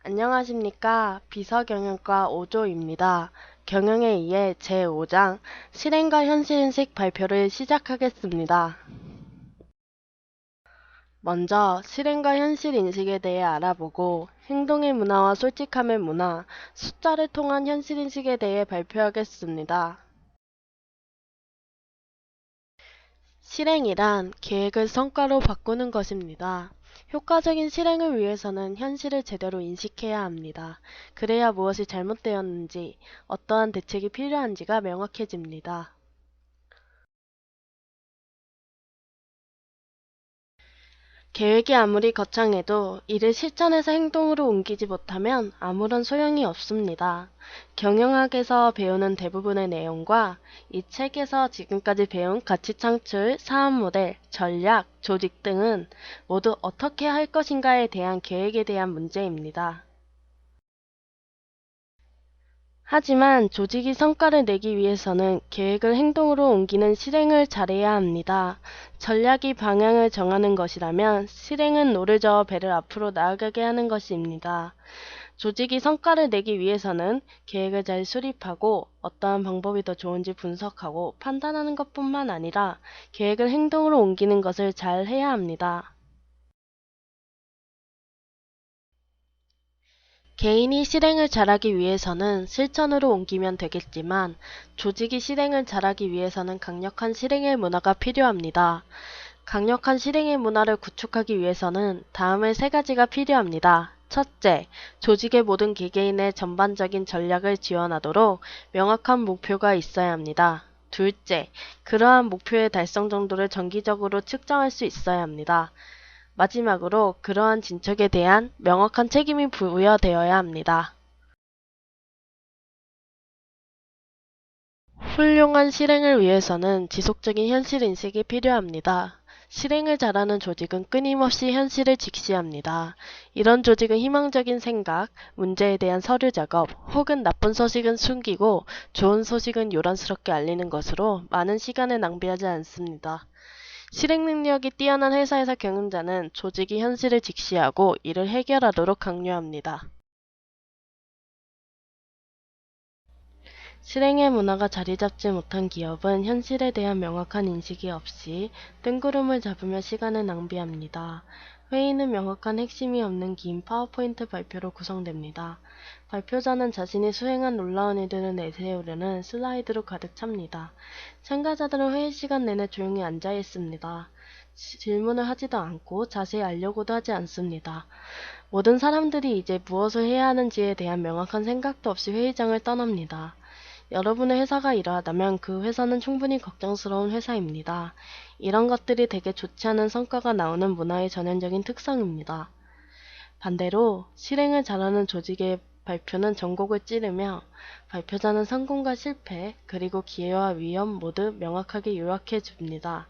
안녕하십니까. 비서경영과 5조입니다. 경영에 의해 제5장 실행과 현실인식 발표를 시작하겠습니다. 먼저 실행과 현실인식에 대해 알아보고 행동의 문화와 솔직함의 문화, 숫자를 통한 현실인식에 대해 발표하겠습니다. 실행이란 계획을 성과로 바꾸는 것입니다. 효과적인 실행을 위해서는 현실을 제대로 인식해야 합니다. 그래야 무엇이 잘못되었는지, 어떠한 대책이 필요한지가 명확해집니다. 계획이 아무리 거창해도 이를 실천해서 행동으로 옮기지 못하면 아무런 소용이 없습니다. 경영학에서 배우는 대부분의 내용과 이 책에서 지금까지 배운 가치 창출, 사업 모델, 전략, 조직 등은 모두 어떻게 할 것인가에 대한 계획에 대한 문제입니다. 하지만 조직이 성과를 내기 위해서는 계획을 행동으로 옮기는 실행을 잘해야 합니다. 전략이 방향을 정하는 것이라면 실행은 노를 저어 배를 앞으로 나아가게 하는 것입니다. 조직이 성과를 내기 위해서는 계획을 잘 수립하고 어떠한 방법이 더 좋은지 분석하고 판단하는 것뿐만 아니라 계획을 행동으로 옮기는 것을 잘 해야 합니다. 개인이 실행을 잘하기 위해서는 실천으로 옮기면 되겠지만 조직이 실행을 잘하기 위해서는 강력한 실행의 문화가 필요합니다. 강력한 실행의 문화를 구축하기 위해서는 다음의 세 가지가 필요합니다. 첫째, 조직의 모든 개개인의 전반적인 전략을 지원하도록 명확한 목표가 있어야 합니다. 둘째, 그러한 목표의 달성 정도를 정기적으로 측정할 수 있어야 합니다. 마지막으로 그러한 진척에 대한 명확한 책임이 부여되어야 합니다. 훌륭한 실행을 위해서는 지속적인 현실인식이 필요합니다. 실행을 잘하는 조직은 끊임없이 현실을 직시합니다. 이런 조직은 희망적인 생각, 문제에 대한 서류 작업, 혹은 나쁜 소식은 숨기고 좋은 소식은 요란스럽게 알리는 것으로 많은 시간을 낭비하지 않습니다. 실행 능력이 뛰어난 회사에서 경영자는 조직이 현실을 직시하고 이를 해결하도록 강요합니다. 실행의 문화가 자리 잡지 못한 기업은 현실에 대한 명확한 인식이 없이 뜬구름을 잡으며 시간을 낭비합니다. 회의는 명확한 핵심이 없는 긴 파워포인트 발표로 구성됩니다. 발표자는 자신이 수행한 놀라운 일들을 내세우려는 슬라이드로 가득 찹니다. 참가자들은 회의 시간 내내 조용히 앉아 있습니다. 질문을 하지도 않고 자세히 알려고도 하지 않습니다. 모든 사람들이 이제 무엇을 해야 하는지에 대한 명확한 생각도 없이 회의장을 떠납니다. 여러분의 회사가 이러하다면 그 회사는 충분히 걱정스러운 회사입니다. 이런 것들이 되게 좋지 않은 성과가 나오는 문화의 전형적인 특성입니다. 반대로 실행을 잘하는 조직의 발표는 전곡을 찌르며 발표자는 성공과 실패, 그리고 기회와 위험 모두 명확하게 요약해 줍니다.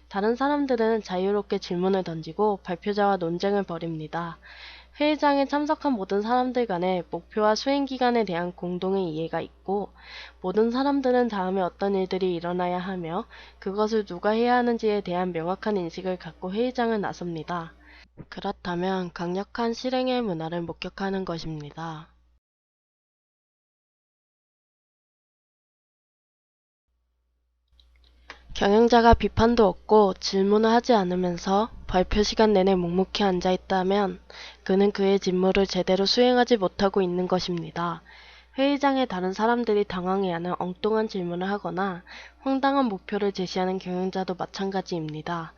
다른 사람들은 자유롭게 질문을 던지고 발표자와 논쟁을 벌입니다. 회의장에 참석한 모든 사람들 간에 목표와 수행 기간에 대한 공동의 이해가 있고 모든 사람들은 다음에 어떤 일들이 일어나야 하며 그것을 누가 해야 하는지에 대한 명확한 인식을 갖고 회의장을 나섭니다. 그렇다면 강력한 실행의 문화를 목격하는 것입니다. 경영자가 비판도 없고 질문을 하지 않으면서 발표 시간 내내 묵묵히 앉아 있다면 그는 그의 직무를 제대로 수행하지 못하고 있는 것입니다. 회의장에 다른 사람들이 당황해하는 엉뚱한 질문을 하거나 황당한 목표를 제시하는 경영자도 마찬가지입니다.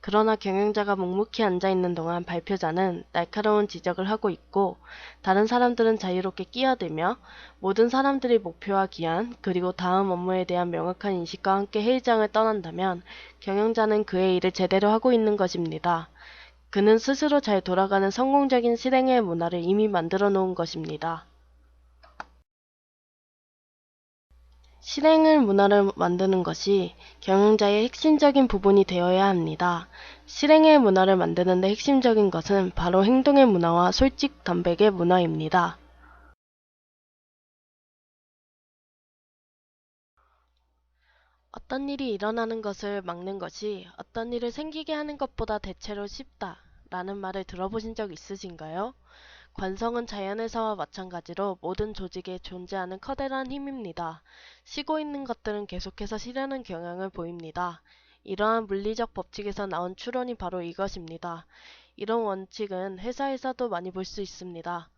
그러나 경영자가 묵묵히 앉아있는 동안 발표자는 날카로운 지적을 하고 있고 다른 사람들은 자유롭게 끼어들며 모든 사람들이 목표와 기한 그리고 다음 업무에 대한 명확한 인식과 함께 회의장을 떠난다면 경영자는 그의 일을 제대로 하고 있는 것입니다. 그는 스스로 잘 돌아가는 성공적인 실행의 문화를 이미 만들어 놓은 것입니다. 실행을 문화를 만드는 것이 경영자의 핵심적인 부분이 되어야 합니다. 실행의 문화를 만드는 데 핵심적인 것은 바로 행동의 문화와 솔직 담백의 문화입니다. 어떤 일이 일어나는 것을 막는 것이 어떤 일을 생기게 하는 것보다 대체로 쉽다 라는 말을 들어보신 적 있으신가요? 관성은 자연에서와 마찬가지로 모든 조직에 존재하는 커다란 힘입니다. 쉬고 있는 것들은 계속해서 쉬려는 경향을 보입니다. 이러한 물리적 법칙에서 나온 추론이 바로 이것입니다. 이런 원칙은 회사에서도 많이 볼 수 있습니다.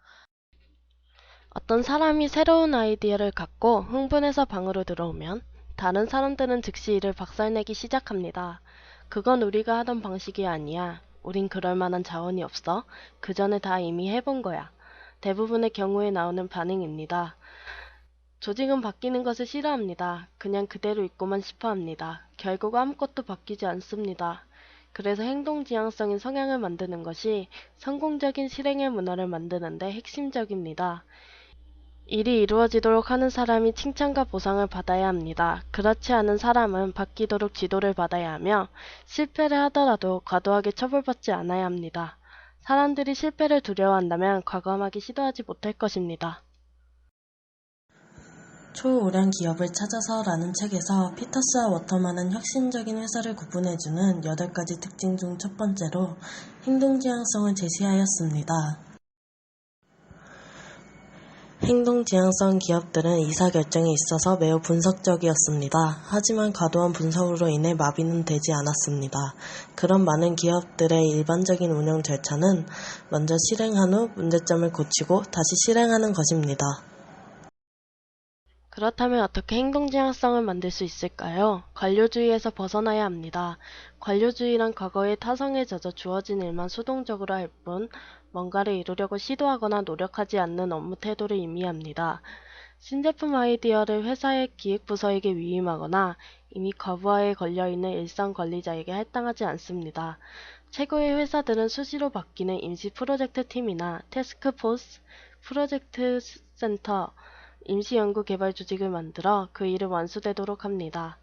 어떤 사람이 새로운 아이디어를 갖고 흥분해서 방으로 들어오면 다른 사람들은 즉시 이를 박살내기 시작합니다. 그건 우리가 하던 방식이 아니야. 우린 그럴 만한 자원이 없어. 그 전에 다 이미 해본 거야. 대부분의 경우에 나오는 반응입니다. 조직은 바뀌는 것을 싫어합니다. 그냥 그대로 있고만 싶어 합니다. 결국 아무것도 바뀌지 않습니다. 그래서 행동지향성인 성향을 만드는 것이 성공적인 실행의 문화를 만드는 데 핵심적입니다. 일이 이루어지도록 하는 사람이 칭찬과 보상을 받아야 합니다. 그렇지 않은 사람은 바뀌도록 지도를 받아야 하며 실패를 하더라도 과도하게 처벌받지 않아야 합니다. 사람들이 실패를 두려워한다면 과감하게 시도하지 못할 것입니다. 초오량 기업을 찾아서라는 책에서 피터스와 워터만은 혁신적인 회사를 구분해주는 8가지 특징 중 첫 번째로 행동지향성을 제시하였습니다. 행동지향성 기업들은 의사결정에 있어서 매우 분석적이었습니다. 하지만 과도한 분석으로 인해 마비는 되지 않았습니다. 그런 많은 기업들의 일반적인 운영 절차는 먼저 실행한 후 문제점을 고치고 다시 실행하는 것입니다. 그렇다면 어떻게 행동지향성을 만들 수 있을까요? 관료주의에서 벗어나야 합니다. 관료주의란 과거의 타성에 젖어 주어진 일만 수동적으로 할 뿐 뭔가를 이루려고 시도하거나 노력하지 않는 업무 태도를 의미합니다. 신제품 아이디어를 회사의 기획부서에게 위임하거나 이미 거부하에 걸려있는 일선 관리자에게 할당하지 않습니다. 최고의 회사들은 수시로 바뀌는 임시 프로젝트 팀이나 태스크포스, 프로젝트 센터, 임시연구개발 조직을 만들어 그 일을 완수되도록 합니다.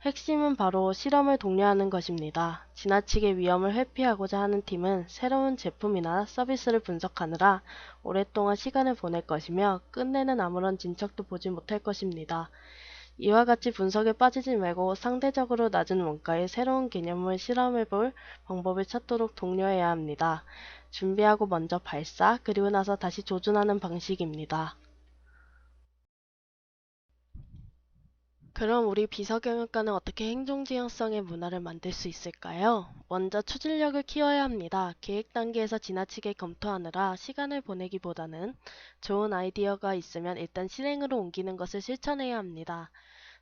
핵심은 바로 실험을 독려하는 것입니다. 지나치게 위험을 회피하고자 하는 팀은 새로운 제품이나 서비스를 분석하느라 오랫동안 시간을 보낼 것이며 끝내는 아무런 진척도 보지 못할 것입니다. 이와 같이 분석에 빠지지 말고 상대적으로 낮은 원가의 새로운 개념을 실험해볼 방법을 찾도록 독려해야 합니다. 준비하고 먼저 발사, 그리고 나서 다시 조준하는 방식입니다. 그럼 우리 비서경영과는 어떻게 행동지향성의 문화를 만들 수 있을까요? 먼저 추진력을 키워야 합니다. 계획 단계에서 지나치게 검토하느라 시간을 보내기보다는 좋은 아이디어가 있으면 일단 실행으로 옮기는 것을 실천해야 합니다.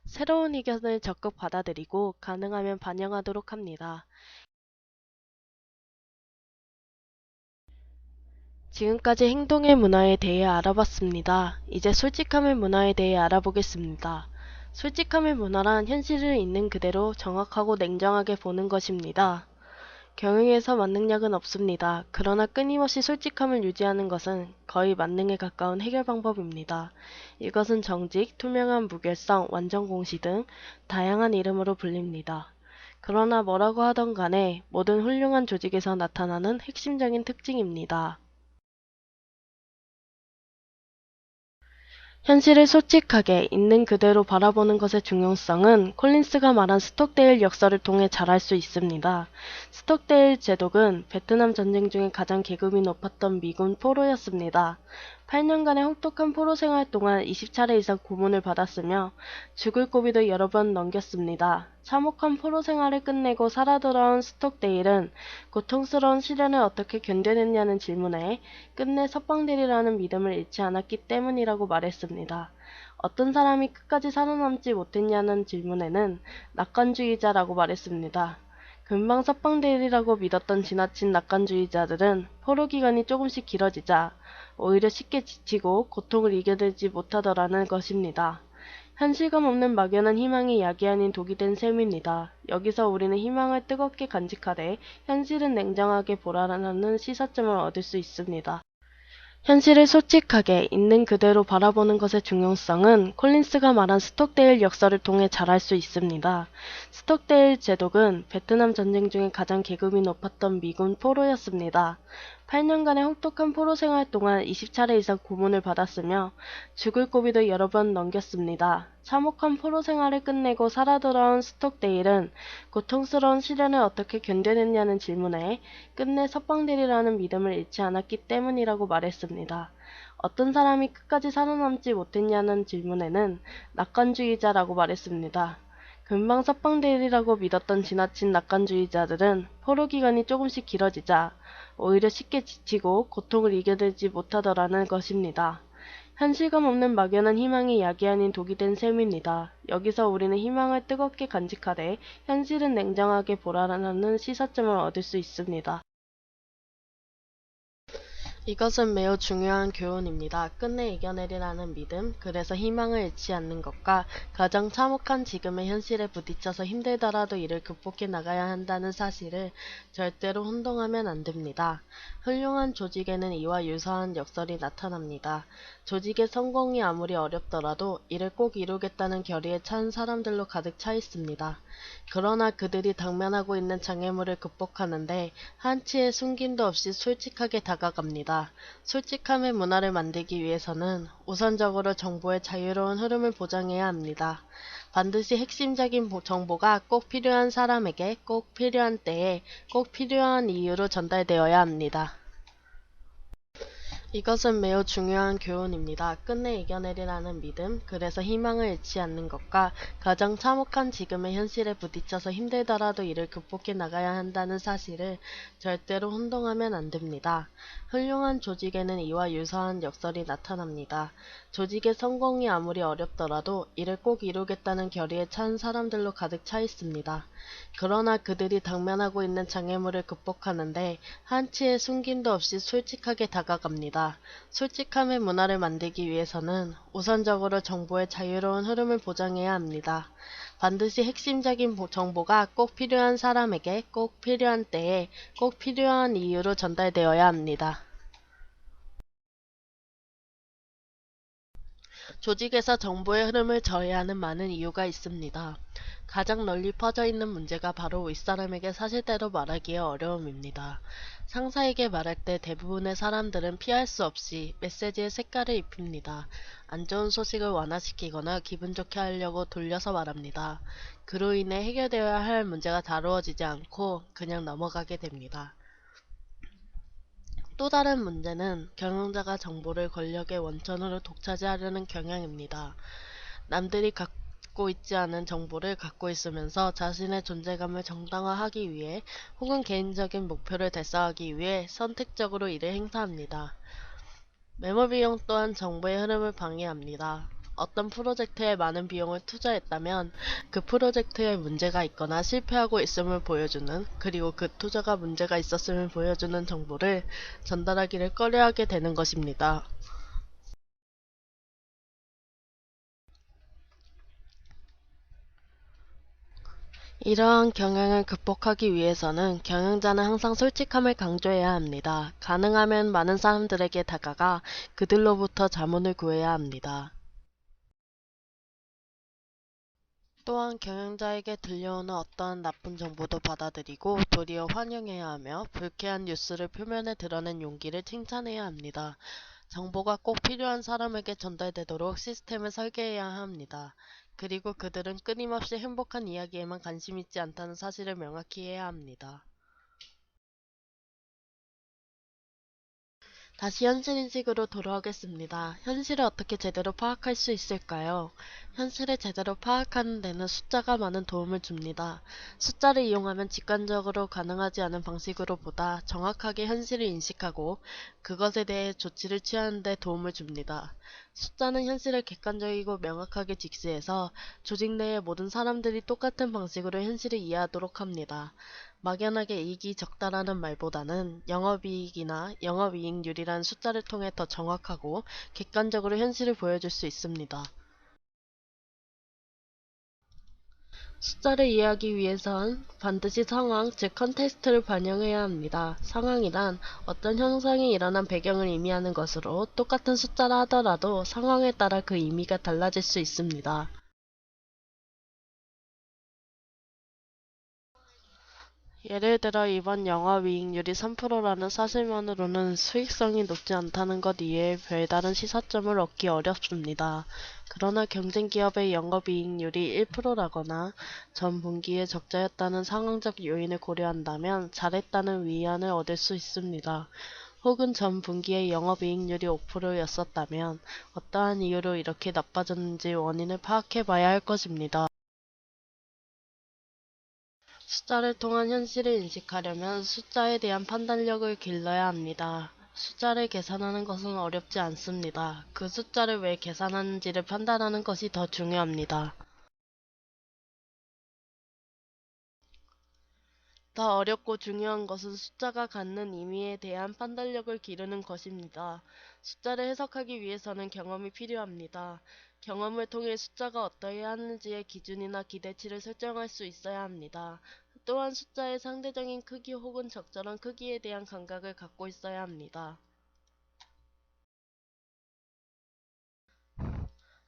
새로운 의견을 적극 받아들이고 가능하면 반영하도록 합니다. 지금까지 행동의 문화에 대해 알아봤습니다. 이제 솔직함의 문화에 대해 알아보겠습니다. 솔직함의 문화란 현실을 있는 그대로 정확하고 냉정하게 보는 것입니다. 경영에서 만능약은 없습니다. 그러나 끊임없이 솔직함을 유지하는 것은 거의 만능에 가까운 해결 방법입니다. 이것은 정직, 투명한 무결성, 완전 공시 등 다양한 이름으로 불립니다. 그러나 뭐라고 하던 간에 모든 훌륭한 조직에서 나타나는 핵심적인 특징입니다. 현실을 솔직하게 있는 그대로 바라보는 것의 중요성은 콜린스가 말한 스톡데일 역사를 통해 잘 알 수 있습니다. 스톡데일 제독은 베트남 전쟁 중에 가장 계급이 높았던 미군 포로였습니다. 8년간의 혹독한 포로 생활 동안 20차례 이상 고문을 받았으며 죽을 고비도 여러 번 넘겼습니다. 참혹한 포로 생활을 끝내고 살아 돌아온 스톡데일은 고통스러운 시련을 어떻게 견뎌냈냐는 질문에 끝내 석방되리라는 믿음을 잃지 않았기 때문이라고 말했습니다. 어떤 사람이 끝까지 살아남지 못했냐는 질문에는 낙관주의자라고 말했습니다. 금방 석방되리라고 믿었던 지나친 낙관주의자들은 포로 기간이 조금씩 길어지자 오히려 쉽게 지치고 고통을 이겨내지 못하더라는 것입니다. 현실감 없는 막연한 희망이 약이 아닌 독이 된 셈입니다. 여기서 우리는 희망을 뜨겁게 간직하되 현실은 냉정하게 보라라는 시사점을 얻을 수 있습니다. 현실을 솔직하게 있는 그대로 바라보는 것의 중요성은 콜린스가 말한 스톡데일 역사를 통해 잘 알 수 있습니다. 스톡데일 제독은 베트남 전쟁 중에 가장 계급이 높았던 미군 포로였습니다. 8년간의 혹독한 포로 생활 동안 20차례 이상 고문을 받았으며 죽을 고비도 여러 번 넘겼습니다. 참혹한 포로 생활을 끝내고 살아 돌아온 스톡데일은 고통스러운 시련을 어떻게 견뎌냈냐는 질문에 끝내 석방되리라는 믿음을 잃지 않았기 때문이라고 말했습니다. 어떤 사람이 끝까지 살아남지 못했냐는 질문에는 낙관주의자라고 말했습니다. 금방 석방되리라고 믿었던 지나친 낙관주의자들은 포로 기간이 조금씩 길어지자 오히려 쉽게 지치고 고통을 이겨내지 못하더라는 것입니다. 현실감 없는 막연한 희망이 약이 아닌 독이 된 셈입니다. 여기서 우리는 희망을 뜨겁게 간직하되 현실은 냉정하게 보라라는 시사점을 얻을 수 있습니다. 이것은 매우 중요한 교훈입니다. 끝내 이겨내리라는 믿음, 그래서 희망을 잃지 않는 것과 가장 참혹한 지금의 현실에 부딪혀서 힘들더라도 이를 극복해 나가야 한다는 사실을 절대로 혼동하면 안 됩니다. 훌륭한 조직에는 이와 유사한 역설이 나타납니다. 조직의 성공이 아무리 어렵더라도 이를 꼭 이루겠다는 결의에 찬 사람들로 가득 차 있습니다. 그러나 그들이 당면하고 있는 장애물을 극복하는데 한치의 숨김도 없이 솔직하게 다가갑니다. 솔직함의 문화를 만들기 위해서는 우선적으로 정보의 자유로운 흐름을 보장해야 합니다. 반드시 핵심적인 정보가 꼭 필요한 사람에게 꼭 필요한 때에 꼭 필요한 이유로 전달되어야 합니다. 이것은 매우 중요한 교훈입니다. 끝내 이겨내리라는 믿음, 그래서 희망을 잃지 않는 것과 가장 참혹한 지금의 현실에 부딪혀서 힘들더라도 이를 극복해 나가야 한다는 사실을 절대로 혼동하면 안 됩니다. 훌륭한 조직에는 이와 유사한 역설이 나타납니다. 조직의 성공이 아무리 어렵더라도 이를 꼭 이루겠다는 결의에 찬 사람들로 가득 차 있습니다. 그러나 그들이 당면하고 있는 장애물을 극복하는데 한치의 숨김도 없이 솔직하게 다가갑니다. 솔직함의 문화를 만들기 위해서는 우선적으로 정보의 자유로운 흐름을 보장해야 합니다. 반드시 핵심적인 정보가 꼭 필요한 사람에게 꼭 필요한 때에 꼭 필요한 이유로 전달되어야 합니다. 조직에서 정보의 흐름을 저해하는 많은 이유가 있습니다. 가장 널리 퍼져 있는 문제가 바로 윗사람에게 사실대로 말하기의 어려움입니다. 상사에게 말할 때 대부분의 사람들은 피할 수 없이 메시지에 색깔을 입힙니다. 안 좋은 소식을 완화시키거나 기분 좋게 하려고 돌려서 말합니다. 그로 인해 해결되어야 할 문제가 다루어지지 않고 그냥 넘어가게 됩니다. 또 다른 문제는 경영자가 정보를 권력의 원천으로 독차지하려는 경향입니다. 남들이 갖고 있지 않은 정보를 갖고 있으면서 자신의 존재감을 정당화하기 위해 혹은 개인적인 목표를 달성하기 위해 선택적으로 이를 행사합니다. 메모 비용 또한 정보의 흐름을 방해합니다. 어떤 프로젝트에 많은 비용을 투자했다면 그 프로젝트에 문제가 있거나 실패하고 있음을 보여주는, 그리고 그 투자가 문제가 있었음을 보여주는 정보를 전달하기를 꺼려하게 되는 것입니다. 이러한 경향을 극복하기 위해서는 경영자는 항상 솔직함을 강조해야 합니다. 가능하면 많은 사람들에게 다가가 그들로부터 자문을 구해야 합니다. 또한 경영자에게 들려오는 어떠한 나쁜 정보도 받아들이고 도리어 환영해야 하며 불쾌한 뉴스를 표면에 드러낸 용기를 칭찬해야 합니다. 정보가 꼭 필요한 사람에게 전달되도록 시스템을 설계해야 합니다. 그리고 그들은 끊임없이 행복한 이야기에만 관심 있지 않다는 사실을 명확히 해야 합니다. 다시 현실인식으로 돌아오겠습니다. 현실을 어떻게 제대로 파악할 수 있을까요? 현실을 제대로 파악하는 데는 숫자가 많은 도움을 줍니다. 숫자를 이용하면 직관적으로 가능하지 않은 방식으로 보다 정확하게 현실을 인식하고 그것에 대해 조치를 취하는 데 도움을 줍니다. 숫자는 현실을 객관적이고 명확하게 직시해서 조직 내의 모든 사람들이 똑같은 방식으로 현실을 이해하도록 합니다. 막연하게 이익이 적다라는 말보다는 영업이익이나 영업이익률이라는 숫자를 통해 더 정확하고 객관적으로 현실을 보여줄 수 있습니다. 숫자를 이해하기 위해선 반드시 상황, 즉 컨텍스트를 반영해야 합니다. 상황이란 어떤 현상이 일어난 배경을 의미하는 것으로 똑같은 숫자라 하더라도 상황에 따라 그 의미가 달라질 수 있습니다. 예를 들어 이번 영업이익률이 3%라는 사실만으로는 수익성이 높지 않다는 것 이외에 별다른 시사점을 얻기 어렵습니다. 그러나 경쟁 기업의 영업이익률이 1%라거나 전 분기에 적자였다는 상황적 요인을 고려한다면 잘했다는 위안을 얻을 수 있습니다. 혹은 전 분기의 영업이익률이 5%였었다면 어떠한 이유로 이렇게 나빠졌는지 원인을 파악해 봐야 할 것입니다. 숫자를 통한 현실을 인식하려면 숫자에 대한 판단력을 길러야 합니다. 숫자를 계산하는 것은 어렵지 않습니다. 그 숫자를 왜 계산하는지를 판단하는 것이 더 중요합니다. 더 어렵고 중요한 것은 숫자가 갖는 의미에 대한 판단력을 기르는 것입니다. 숫자를 해석하기 위해서는 경험이 필요합니다. 경험을 통해 숫자가 어떠해야 하는지의 기준이나 기대치를 설정할 수 있어야 합니다. 또한 숫자의 상대적인 크기 혹은 적절한 크기에 대한 감각을 갖고 있어야 합니다.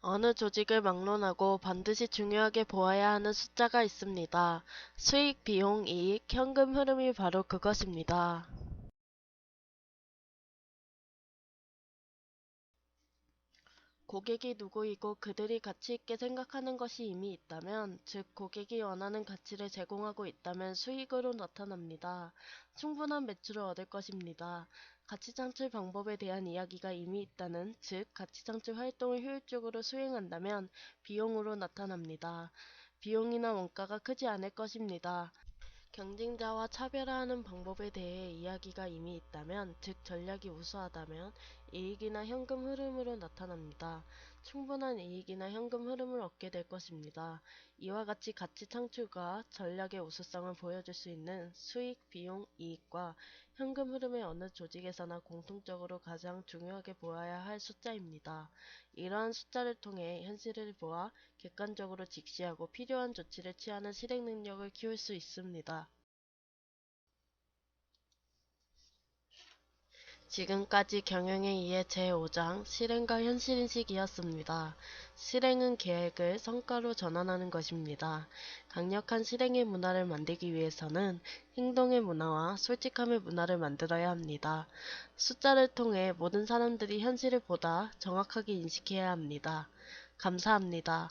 어느 조직을 막론하고 반드시 중요하게 보아야 하는 숫자가 있습니다. 수익, 비용, 이익, 현금 흐름이 바로 그것입니다. 고객이 누구이고 그들이 가치 있게 생각하는 것이 이미 있다면, 즉 고객이 원하는 가치를 제공하고 있다면 수익으로 나타납니다. 충분한 매출을 얻을 것입니다. 가치 창출 방법에 대한 이야기가 이미 있다는, 즉 가치 창출 활동을 효율적으로 수행한다면 비용으로 나타납니다. 비용이나 원가가 크지 않을 것입니다. 경쟁자와 차별화하는 방법에 대해 이야기가 이미 있다면, 즉 전략이 우수하다면 이익이나 현금 흐름으로 나타납니다. 충분한 이익이나 현금 흐름을 얻게 될 것입니다. 이와 같이 가치 창출과 전략의 우수성을 보여줄 수 있는 수익, 비용, 이익과 현금 흐름의 어느 조직에서나 공통적으로 가장 중요하게 보아야 할 숫자입니다. 이러한 숫자를 통해 현실을 보아 객관적으로 직시하고 필요한 조치를 취하는 실행 능력을 키울 수 있습니다. 지금까지 경영에 의해 제5장 실행과 현실인식이었습니다. 실행은 계획을 성과로 전환하는 것입니다. 강력한 실행의 문화를 만들기 위해서는 행동의 문화와 솔직함의 문화를 만들어야 합니다. 숫자를 통해 모든 사람들이 현실을 보다 정확하게 인식해야 합니다. 감사합니다.